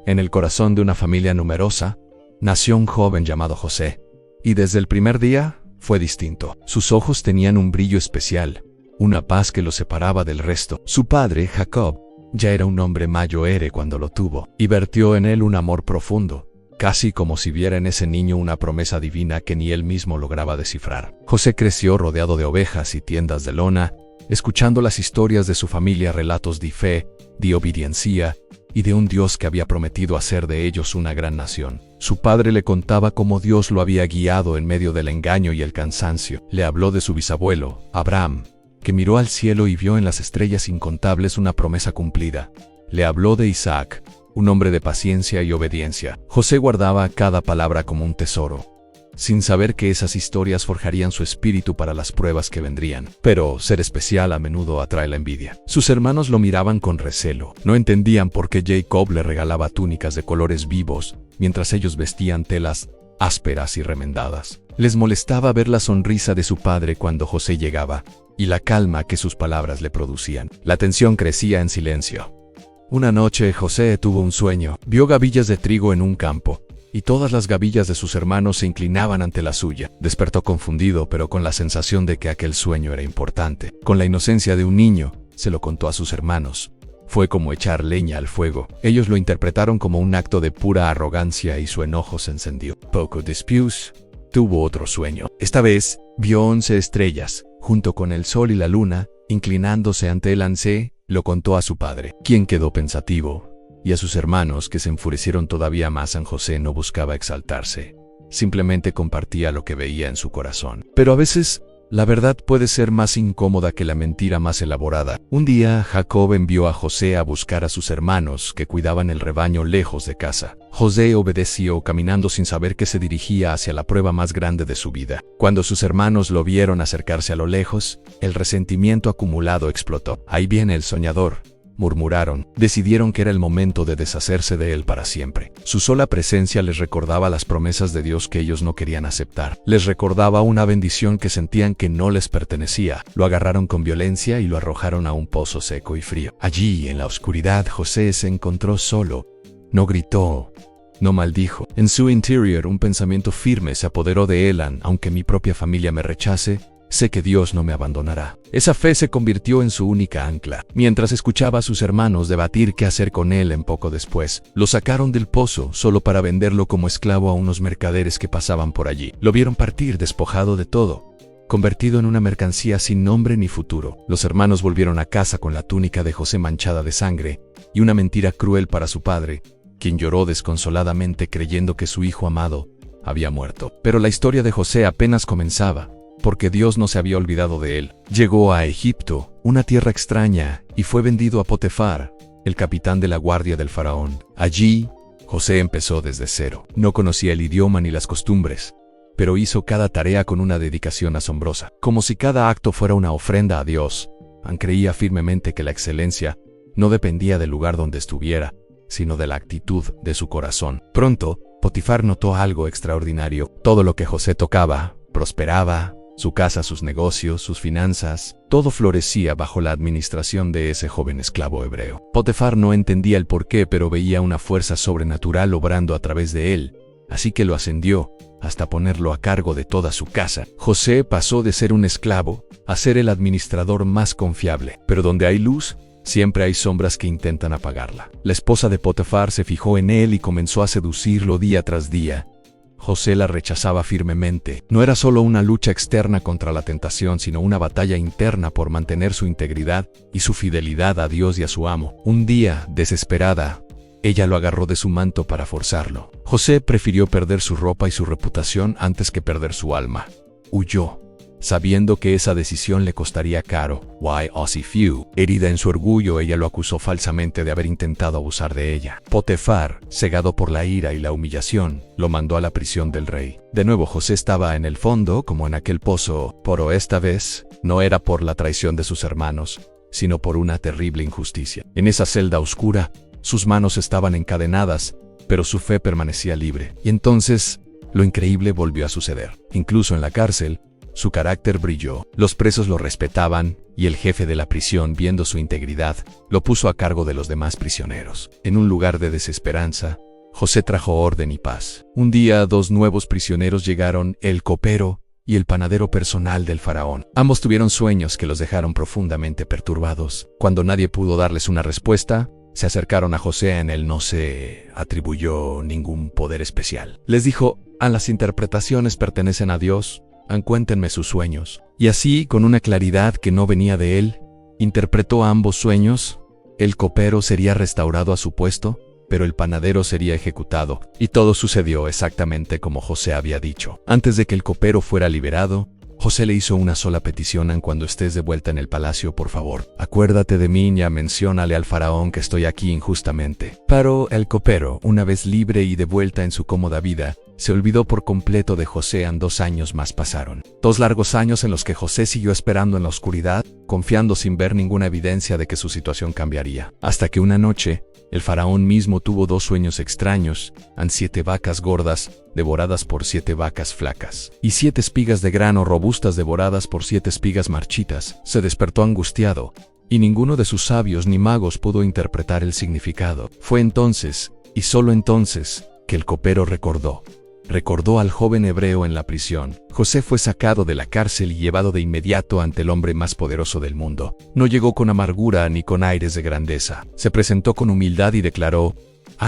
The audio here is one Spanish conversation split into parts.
En el corazón de una familia numerosa, nació un joven llamado José. Y desde el primer día fue distinto. Sus ojos tenían un brillo especial, una paz que lo separaba del resto. Su padre, Jacob, ya era un hombre mayor cuando lo tuvo, y vertió en él un amor profundo, casi como si viera en ese niño una promesa divina que ni él mismo lograba descifrar. José creció rodeado de ovejas y tiendas de lona, escuchando las historias de su familia, relatos de fe, de obediencia y de un Dios que había prometido hacer de ellos una gran nación. Su padre le contaba cómo Dios lo había guiado en medio del engaño y el cansancio. Le habló de su bisabuelo, Abraham, que miró al cielo y vio en las estrellas incontables una promesa cumplida. Le habló de Isaac, un hombre de paciencia y obediencia. José guardaba cada palabra como un tesoro, sin saber que esas historias forjarían su espíritu para las pruebas que vendrían. Pero ser especial a menudo atrae la envidia. Sus hermanos lo miraban con recelo. No entendían por qué Jacob le regalaba túnicas de colores vivos, mientras ellos vestían telas ásperas y remendadas. Les molestaba ver la sonrisa de su padre cuando José llegaba, y la calma que sus palabras le producían. La tensión crecía en silencio. Una noche José tuvo un sueño. Vio gavillas de trigo en un campo, y todas las gavillas de sus hermanos se inclinaban ante la suya. Despertó confundido, pero con la sensación de que aquel sueño era importante. Con la inocencia de un niño, se lo contó a sus hermanos. Fue como echar leña al fuego. Ellos lo interpretaron como un acto de pura arrogancia y su enojo se encendió. Poco después, tuvo otro sueño. Esta vez, vio 11 estrellas, junto con el sol y la luna, inclinándose ante él. Lo contó a su padre, quien quedó pensativo, y a sus hermanos, que se enfurecieron todavía más. José no buscaba exaltarse, simplemente compartía lo que veía en su corazón. Pero a veces, la verdad puede ser más incómoda que la mentira más elaborada. Un día, Jacob envió a José a buscar a sus hermanos, que cuidaban el rebaño lejos de casa. José obedeció, caminando sin saber que se dirigía hacia la prueba más grande de su vida. Cuando sus hermanos lo vieron acercarse a lo lejos, el resentimiento acumulado explotó. «Ahí viene el soñador», murmuraron. Decidieron que era el momento de deshacerse de él para siempre. Su sola presencia les recordaba las promesas de Dios que ellos no querían aceptar. Les recordaba una bendición que sentían que no les pertenecía. Lo agarraron con violencia y lo arrojaron a un pozo seco y frío. Allí, en la oscuridad, José se encontró solo. No gritó, no maldijo. En su interior, un pensamiento firme se apoderó de él. Aunque mi propia familia me rechace, sé que Dios no me abandonará. Esa fe se convirtió en su única ancla. Mientras escuchaba a sus hermanos debatir qué hacer con él, en poco después, lo sacaron del pozo solo para venderlo como esclavo a unos mercaderes que pasaban por allí. Lo vieron partir despojado de todo, convertido en una mercancía sin nombre ni futuro. Los hermanos volvieron a casa con la túnica de José manchada de sangre y una mentira cruel para su padre, quien lloró desconsoladamente creyendo que su hijo amado había muerto. Pero la historia de José apenas comenzaba, porque Dios no se había olvidado de él. Llegó a Egipto, una tierra extraña, y fue vendido a Potifar, el capitán de la guardia del faraón. Allí, José empezó desde cero. No conocía el idioma ni las costumbres, pero hizo cada tarea con una dedicación asombrosa, como si cada acto fuera una ofrenda a Dios. Creía firmemente que la excelencia no dependía del lugar donde estuviera, sino de la actitud de su corazón. Pronto, Potifar notó algo extraordinario. Todo lo que José tocaba prosperaba. Su casa, sus negocios, sus finanzas, todo florecía bajo la administración de ese joven esclavo hebreo. Potifar no entendía el porqué, pero veía una fuerza sobrenatural obrando a través de él, así que lo ascendió hasta ponerlo a cargo de toda su casa. José pasó de ser un esclavo a ser el administrador más confiable. Pero donde hay luz, siempre hay sombras que intentan apagarla. La esposa de Potifar se fijó en él y comenzó a seducirlo día tras día. José la rechazaba firmemente. No era solo una lucha externa contra la tentación, sino una batalla interna por mantener su integridad y su fidelidad a Dios y a su amo. Un día, desesperada, ella lo agarró de su manto para forzarlo. José prefirió perder su ropa y su reputación antes que perder su alma. Huyó, sabiendo que esa decisión le costaría caro. Herida en su orgullo, ella lo acusó falsamente de haber intentado abusar de ella. Potifar, cegado por la ira y la humillación, lo mandó a la prisión del rey. De nuevo José estaba en el fondo, como en aquel pozo, pero esta vez no era por la traición de sus hermanos, sino por una terrible injusticia. En esa celda oscura, sus manos estaban encadenadas, pero su fe permanecía libre. Y entonces, lo increíble volvió a suceder. Incluso en la cárcel, Su carácter brilló. Los presos lo respetaban, y el jefe de la prisión, viendo su integridad, lo puso a cargo de los demás prisioneros. En un lugar de desesperanza, José trajo orden y paz. Un día, 2 nuevos prisioneros llegaron, el copero y el panadero personal del faraón. Ambos tuvieron sueños que los dejaron profundamente perturbados. Cuando nadie pudo darles una respuesta, se acercaron a José. En él no se atribuyó ningún poder especial. Les dijo: las interpretaciones pertenecen a Dios, cuéntenme sus sueños. Y así, con una claridad que no venía de él, interpretó ambos sueños. El copero sería restaurado a su puesto, pero el panadero sería ejecutado. Y todo sucedió exactamente como José había dicho. Antes de que el copero fuera liberado, José le hizo una sola petición: cuando estés de vuelta en el palacio, por favor, acuérdate de mí y menciónale al faraón que estoy aquí injustamente. Pero el copero, una vez libre y de vuelta en su cómoda vida, se olvidó por completo de José. 2 años más pasaron. 2 largos años en los que José siguió esperando en la oscuridad, confiando sin ver ninguna evidencia de que su situación cambiaría. Hasta que una noche, el faraón mismo tuvo 2 sueños extraños: 7 vacas gordas, devoradas por 7 vacas flacas, y 7 espigas de grano robustas devoradas por 7 espigas marchitas. Se despertó angustiado, y ninguno de sus sabios ni magos pudo interpretar el significado. Fue entonces, y solo entonces, que el copero recordó al joven hebreo en la prisión. José fue sacado de la cárcel y llevado de inmediato ante el hombre más poderoso del mundo. No llegó con amargura ni con aires de grandeza. Se presentó con humildad y declaró: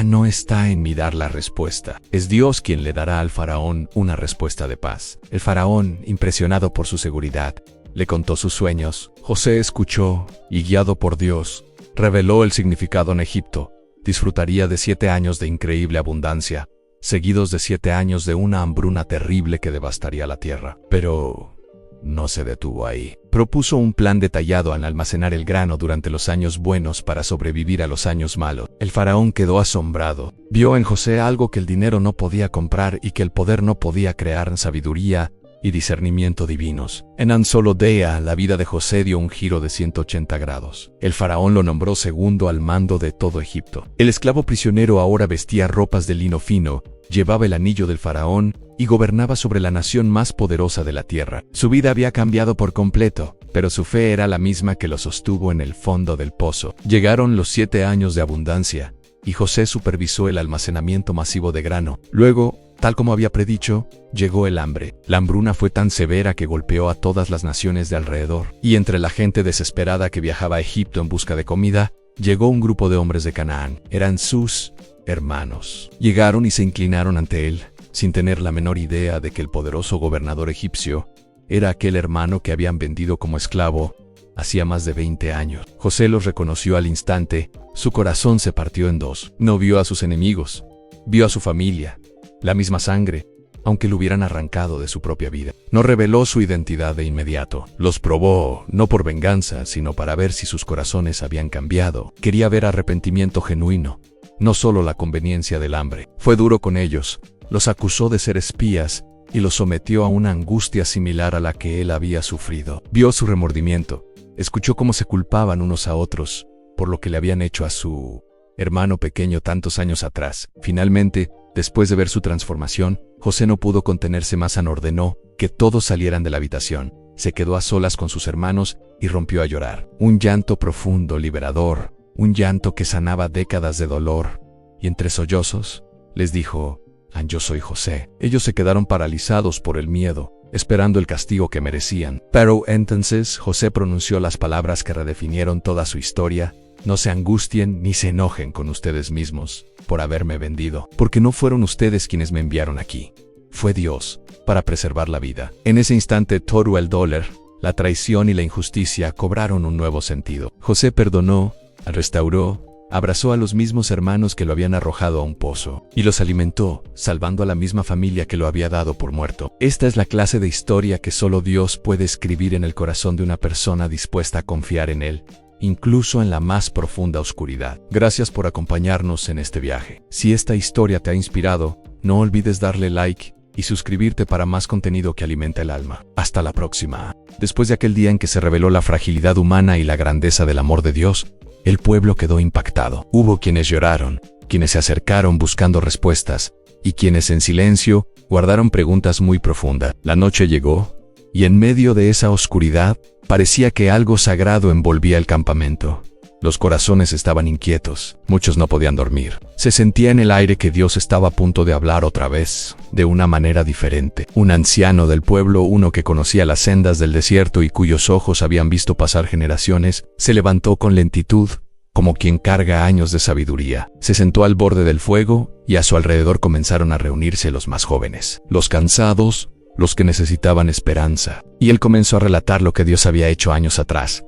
no está en mí dar la respuesta. Es Dios quien le dará al faraón una respuesta de paz. El faraón, impresionado por su seguridad, le contó sus sueños. José escuchó y, guiado por Dios, reveló el significado en Egipto. Disfrutaría de 7 años de increíble abundancia, seguidos de 7 años de una hambruna terrible que devastaría la tierra. Pero no se detuvo ahí. Propuso un plan detallado al almacenar el grano durante los años buenos para sobrevivir a los años malos. El faraón quedó asombrado. Vio en José algo que el dinero no podía comprar y que el poder no podía crear: sabiduría y discernimiento divinos. En un solo día, la vida de José dio un giro de 180 grados. El faraón lo nombró segundo al mando de todo Egipto. El esclavo prisionero ahora vestía ropas de lino fino, llevaba el anillo del faraón y gobernaba sobre la nación más poderosa de la tierra. Su vida había cambiado por completo, pero su fe era la misma que lo sostuvo en el fondo del pozo. Llegaron los 7 años de abundancia, y José supervisó el almacenamiento masivo de grano. Luego, tal como había predicho, llegó el hambre. La hambruna fue tan severa que golpeó a todas las naciones de alrededor, y entre la gente desesperada que viajaba a Egipto en busca de comida, llegó un grupo de hombres de Canaán. Eran sus hermanos. Llegaron y se inclinaron ante él, sin tener la menor idea de que el poderoso gobernador egipcio era aquel hermano que habían vendido como esclavo hacía más de 20 años. José los reconoció al instante. Su corazón se partió en 2. No vio a sus enemigos, vio a su familia, la misma sangre, aunque lo hubieran arrancado de su propia vida. No reveló su identidad de inmediato. Los probó, no por venganza, sino para ver si sus corazones habían cambiado. Quería ver arrepentimiento genuino, no solo la conveniencia del hambre. Fue duro con ellos, los acusó de ser espías y los sometió a una angustia similar a la que él había sufrido. Vio su remordimiento, escuchó cómo se culpaban unos a otros por lo que le habían hecho a su hermano pequeño tantos años atrás. Finalmente, después de ver su transformación, José no pudo contenerse más. Ordenó que todos salieran de la habitación. Se quedó a solas con sus hermanos y rompió a llorar. Un llanto profundo, liberador, un llanto que sanaba décadas de dolor. Y entre sollozos, les dijo: yo soy José. Ellos se quedaron paralizados por el miedo, esperando el castigo que merecían. Pero entonces José pronunció las palabras que redefinieron toda su historia: no se angustien ni se enojen con ustedes mismos por haberme vendido, porque no fueron ustedes quienes me enviaron aquí. Fue Dios, para preservar la vida. En ese instante todo el dolor, la traición y la injusticia cobraron un nuevo sentido. José perdonó, restauró, abrazó a los mismos hermanos que lo habían arrojado a un pozo, y los alimentó, salvando a la misma familia que lo había dado por muerto. Esta es la clase de historia que solo Dios puede escribir en el corazón de una persona dispuesta a confiar en Él, incluso en la más profunda oscuridad. Gracias por acompañarnos en este viaje. Si esta historia te ha inspirado, no olvides darle like y suscribirte para más contenido que alimenta el alma. Hasta la próxima. Después de aquel día en que se reveló la fragilidad humana y la grandeza del amor de Dios, el pueblo quedó impactado. Hubo quienes lloraron, quienes se acercaron buscando respuestas, y quienes en silencio guardaron preguntas muy profundas. La noche llegó, y en medio de esa oscuridad, parecía que algo sagrado envolvía el campamento. Los corazones estaban inquietos, muchos no podían dormir. Se sentía en el aire que Dios estaba a punto de hablar otra vez, de una manera diferente. Un anciano del pueblo, uno que conocía las sendas del desierto y cuyos ojos habían visto pasar generaciones, se levantó con lentitud, como quien carga años de sabiduría. Se sentó al borde del fuego y a su alrededor comenzaron a reunirse los más jóvenes, los cansados, los que necesitaban esperanza. Y él comenzó a relatar lo que Dios había hecho años atrás,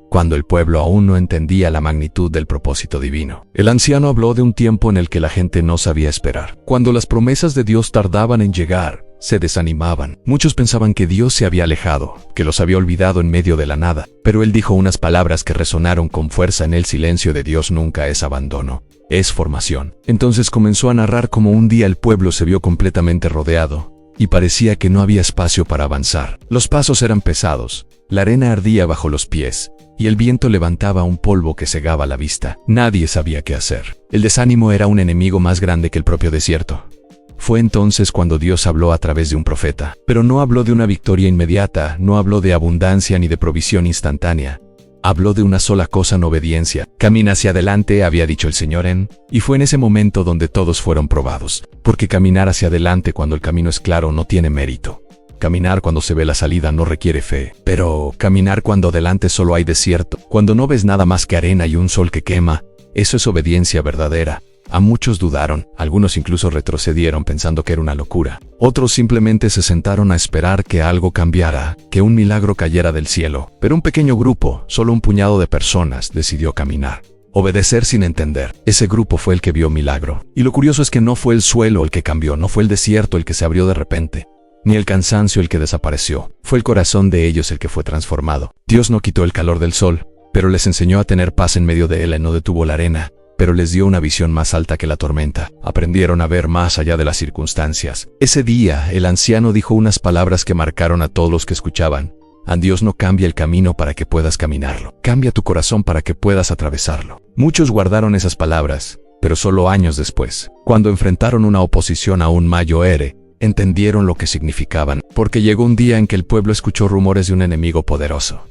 cuando el pueblo aún no entendía la magnitud del propósito divino. El anciano habló de un tiempo en el que la gente no sabía esperar. Cuando las promesas de Dios tardaban en llegar, se desanimaban. Muchos pensaban que Dios se había alejado, que los había olvidado en medio de la nada. Pero él dijo unas palabras que resonaron con fuerza en el silencio de Dios: nunca es abandono, es formación. Entonces comenzó a narrar cómo un día el pueblo se vio completamente rodeado, y parecía que no había espacio para avanzar. Los pasos eran pesados, la arena ardía bajo los pies, y el viento levantaba un polvo que cegaba la vista. Nadie sabía qué hacer. El desánimo era un enemigo más grande que el propio desierto. Fue entonces cuando Dios habló a través de un profeta. Pero no habló de una victoria inmediata, no habló de abundancia ni de provisión instantánea. Habló de una sola cosa en obediencia. Camina hacia adelante, había dicho el Señor y fue en ese momento donde todos fueron probados. Porque caminar hacia adelante cuando el camino es claro no tiene mérito. Caminar cuando se ve la salida no requiere fe, pero caminar cuando delante solo hay desierto, cuando no ves nada más que arena y un sol que quema, eso es obediencia verdadera. A muchos dudaron, algunos incluso retrocedieron pensando que era una locura. Otros simplemente se sentaron a esperar que algo cambiara, que un milagro cayera del cielo. Pero un pequeño grupo, solo un puñado de personas, decidió caminar. Obedecer sin entender. Ese grupo fue el que vio milagro. Y lo curioso es que no fue el suelo el que cambió, no fue el desierto el que se abrió de repente, ni el cansancio el que desapareció. Fue el corazón de ellos el que fue transformado. Dios no quitó el calor del sol, pero les enseñó a tener paz en medio de él. Y no detuvo la arena, pero les dio una visión más alta que la tormenta. Aprendieron a ver más allá de las circunstancias. Ese día, el anciano dijo unas palabras que marcaron a todos los que escuchaban. Dios no cambia el camino para que puedas caminarlo. Cambia tu corazón para que puedas atravesarlo. Muchos guardaron esas palabras, pero solo años después, cuando enfrentaron una oposición aún mayor, entendieron lo que significaban, porque llegó un día en que el pueblo escuchó rumores de un enemigo poderoso.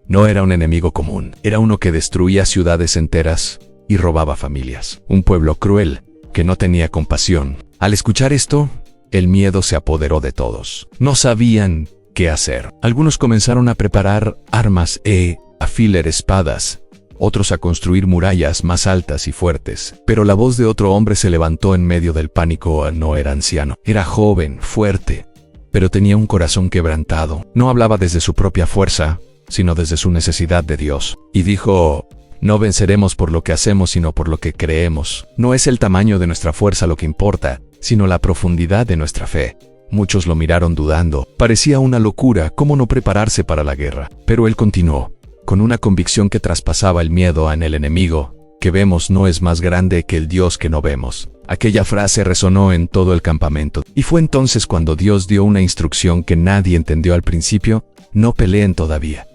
No era un enemigo común, era uno que destruía ciudades enteras y robaba familias. Un pueblo cruel, que no tenía compasión. Al escuchar esto, el miedo se apoderó de todos. No sabían qué hacer. Algunos comenzaron a preparar armas a afilar espadas, otros a construir murallas más altas y fuertes. Pero la voz de otro hombre se levantó en medio del pánico. No era anciano, era joven, fuerte, pero tenía un corazón quebrantado. No hablaba desde su propia fuerza, sino desde su necesidad de Dios. Y dijo: no venceremos por lo que hacemos, sino por lo que creemos. No es el tamaño de nuestra fuerza lo que importa, sino la profundidad de nuestra fe. Muchos lo miraron dudando. Parecía una locura, ¿cómo no prepararse para la guerra? Pero él continuó, con una convicción que traspasaba el miedo. En el enemigo que vemos no es más grande que el Dios que no vemos. Aquella frase resonó en todo el campamento. Y fue entonces cuando Dios dio una instrucción que nadie entendió al principio: no peleen todavía.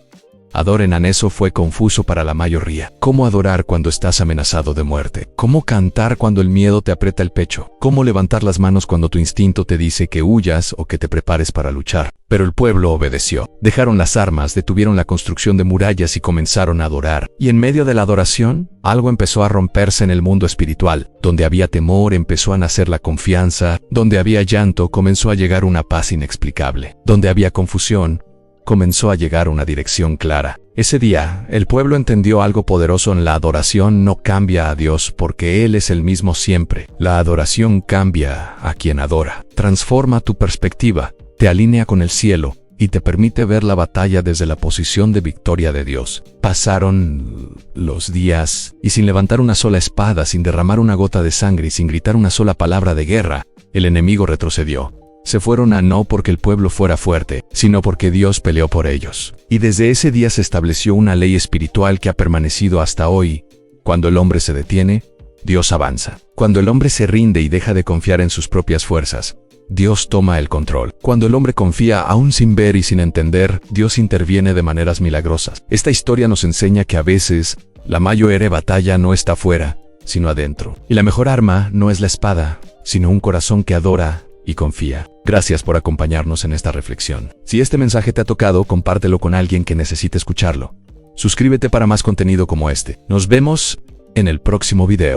Adoren. Eso fue confuso para la mayoría. ¿Cómo adorar cuando estás amenazado de muerte? ¿Cómo cantar cuando el miedo te aprieta el pecho? ¿Cómo levantar las manos cuando tu instinto te dice que huyas o que te prepares para luchar? Pero el pueblo obedeció. Dejaron las armas, detuvieron la construcción de murallas y comenzaron a adorar. Y en medio de la adoración, algo empezó a romperse en el mundo espiritual. Donde había temor, empezó a nacer la confianza. Donde había llanto, comenzó a llegar una paz inexplicable. Donde había confusión, comenzó a llegar una dirección clara. Ese día, el pueblo entendió algo poderoso: en la adoración no cambia a Dios porque Él es el mismo siempre. La adoración cambia a quien adora. Transforma tu perspectiva, te alinea con el cielo y te permite ver la batalla desde la posición de victoria de Dios. Pasaron los días y sin levantar una sola espada, sin derramar una gota de sangre y sin gritar una sola palabra de guerra, el enemigo retrocedió. Se fueron no porque el pueblo fuera fuerte, sino porque Dios peleó por ellos. Y desde ese día se estableció una ley espiritual que ha permanecido hasta hoy. Cuando el hombre se detiene, Dios avanza. Cuando el hombre se rinde y deja de confiar en sus propias fuerzas, Dios toma el control. Cuando el hombre confía aún sin ver y sin entender, Dios interviene de maneras milagrosas. Esta historia nos enseña que a veces la mayor batalla no está afuera, sino adentro. Y la mejor arma no es la espada, sino un corazón que adora y confía. Gracias por acompañarnos en esta reflexión. Si este mensaje te ha tocado, compártelo con alguien que necesite escucharlo. Suscríbete para más contenido como este. Nos vemos en el próximo video.